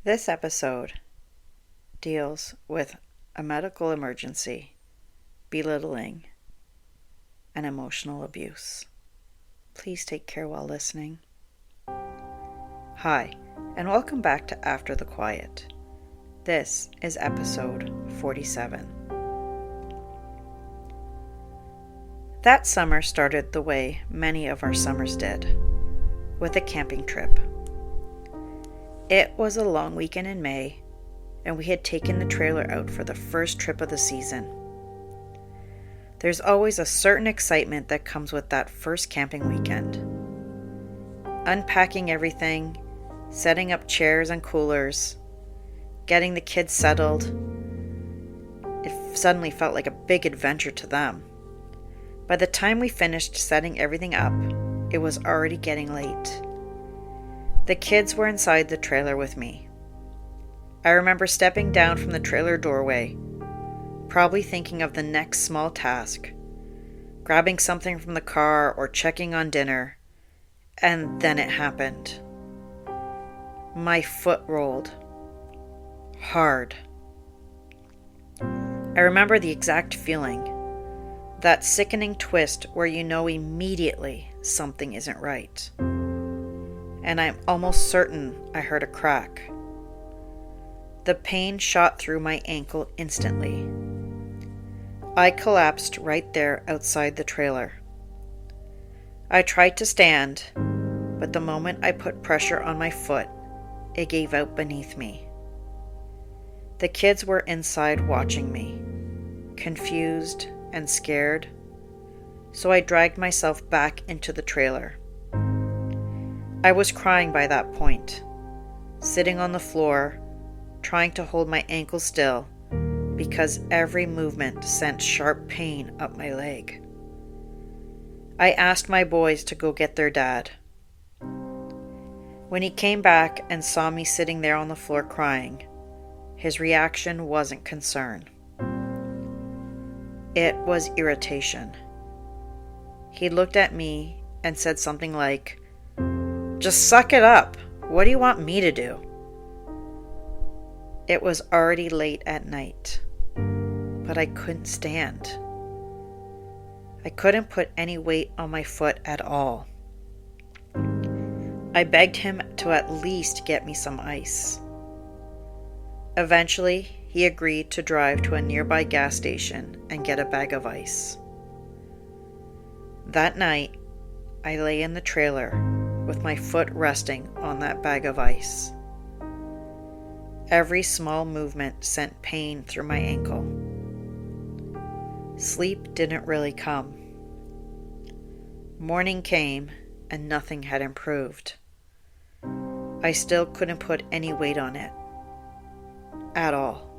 This episode deals with a medical emergency, belittling, and emotional abuse. Please take care while listening. Hi, and welcome back to After the Quiet. This is episode 47. That summer started the way many of our summers did, with a camping trip. It was a long weekend in May, and we had taken the trailer out for the first trip of the season. There's always a certain excitement that comes with that first camping weekend. Unpacking everything, setting up chairs and coolers, getting the kids settled. It suddenly felt like a big adventure to them. By the time we finished setting everything up, it was already getting late. The kids were inside the trailer with me. I remember stepping down from the trailer doorway, probably thinking of the next small task, grabbing something from the car or checking on dinner, and then it happened. My foot rolled. Hard. I remember the exact feeling, that sickening twist where you know immediately something isn't right. And I'm almost certain I heard a crack. The pain shot through my ankle instantly. I collapsed right there outside the trailer. I tried to stand, but the moment I put pressure on my foot, it gave out beneath me. The kids were inside watching me, confused and scared, so I dragged myself back into the trailer. I was crying by that point, sitting on the floor, trying to hold my ankle still because every movement sent sharp pain up my leg. I asked my boys to go get their dad. When he came back and saw me sitting there on the floor crying, his reaction wasn't concern. It was irritation. He looked at me and said something like, "Just suck it up. What do you want me to do?" It was already late at night, but I couldn't stand. I couldn't put any weight on my foot at all. I begged him to at least get me some ice. Eventually, he agreed to drive to a nearby gas station and get a bag of ice. That night, I lay in the trailer with my foot resting on that bag of ice. Every small movement sent pain through my ankle. Sleep didn't really come. Morning came and nothing had improved. I still couldn't put any weight on it. At all.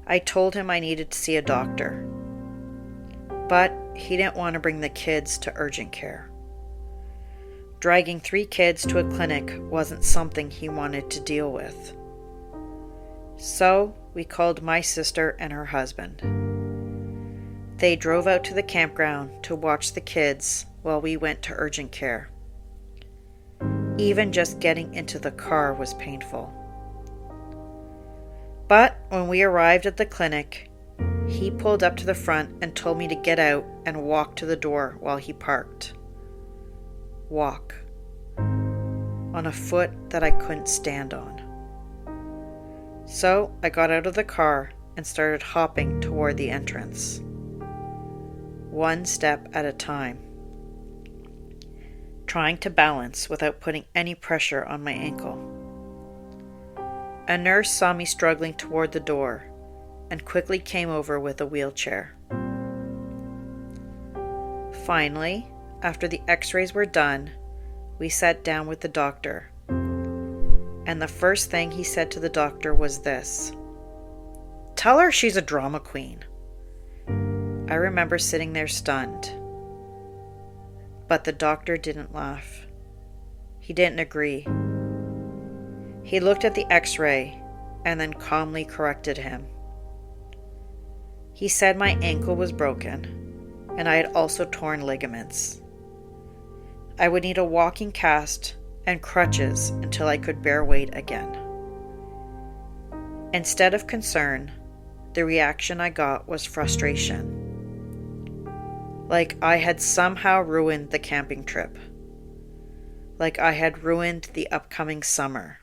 I told him I needed to see a doctor, but he didn't want to bring the kids to urgent care. Dragging 3 kids to a clinic wasn't something he wanted to deal with. So we called my sister and her husband. They drove out to the campground to watch the kids while we went to urgent care. Even just getting into the car was painful. But when we arrived at the clinic, he pulled up to the front and told me to get out and walk to the door while he parked. Walk. On a foot that I couldn't stand on. So I got out of the car and started hopping toward the entrance. One step at a time. Trying to balance without putting any pressure on my ankle. A nurse saw me struggling toward the door and quickly came over with a wheelchair. Finally, after the x-rays were done, we sat down with the doctor. And the first thing he said to the doctor was this: "Tell her she's a drama queen." I remember sitting there stunned. But the doctor didn't laugh. He didn't agree. He looked at the x-ray and then calmly corrected him. He said my ankle was broken and I had also torn ligaments. I would need a walking cast and crutches until I could bear weight again. Instead of concern, the reaction I got was frustration. Like I had somehow ruined the camping trip. Like I had ruined the upcoming summer.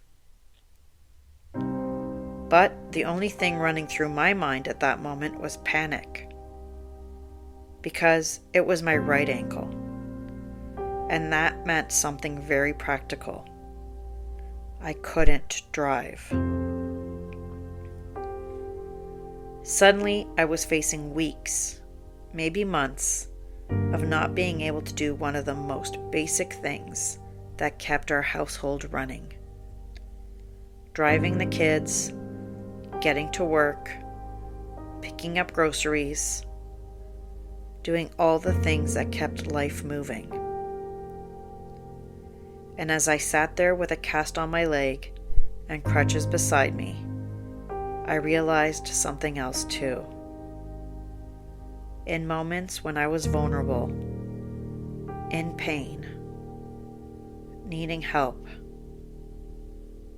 But the only thing running through my mind at that moment was panic. Because it was my right ankle. And that meant something very practical. I couldn't drive. Suddenly, I was facing weeks, maybe months, of not being able to do one of the most basic things that kept our household running. Driving the kids, getting to work, picking up groceries, doing all the things that kept life moving. And as I sat there with a cast on my leg and crutches beside me, I realized something else too. In moments when I was vulnerable, in pain, needing help,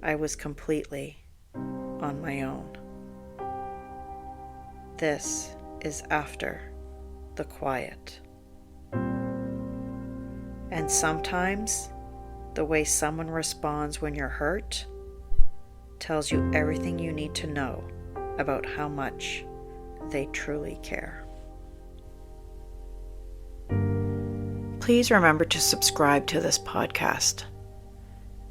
I was completely on my own. This is after the quiet. And sometimes the way someone responds when you're hurt tells you everything you need to know about how much they truly care. Please remember to subscribe to this podcast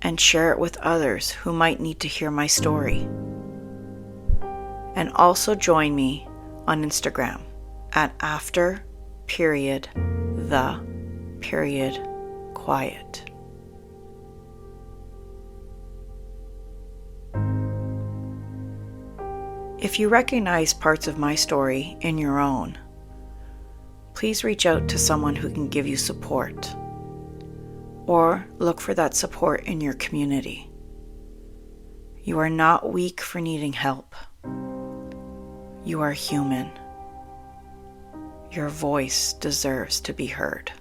and share it with others who might need to hear my story. And also join me on Instagram at after.the.quiet. If you recognize parts of my story in your own, please reach out to someone who can give you support, or look for that support in your community. You are not weak for needing help. You are human. Your voice deserves to be heard.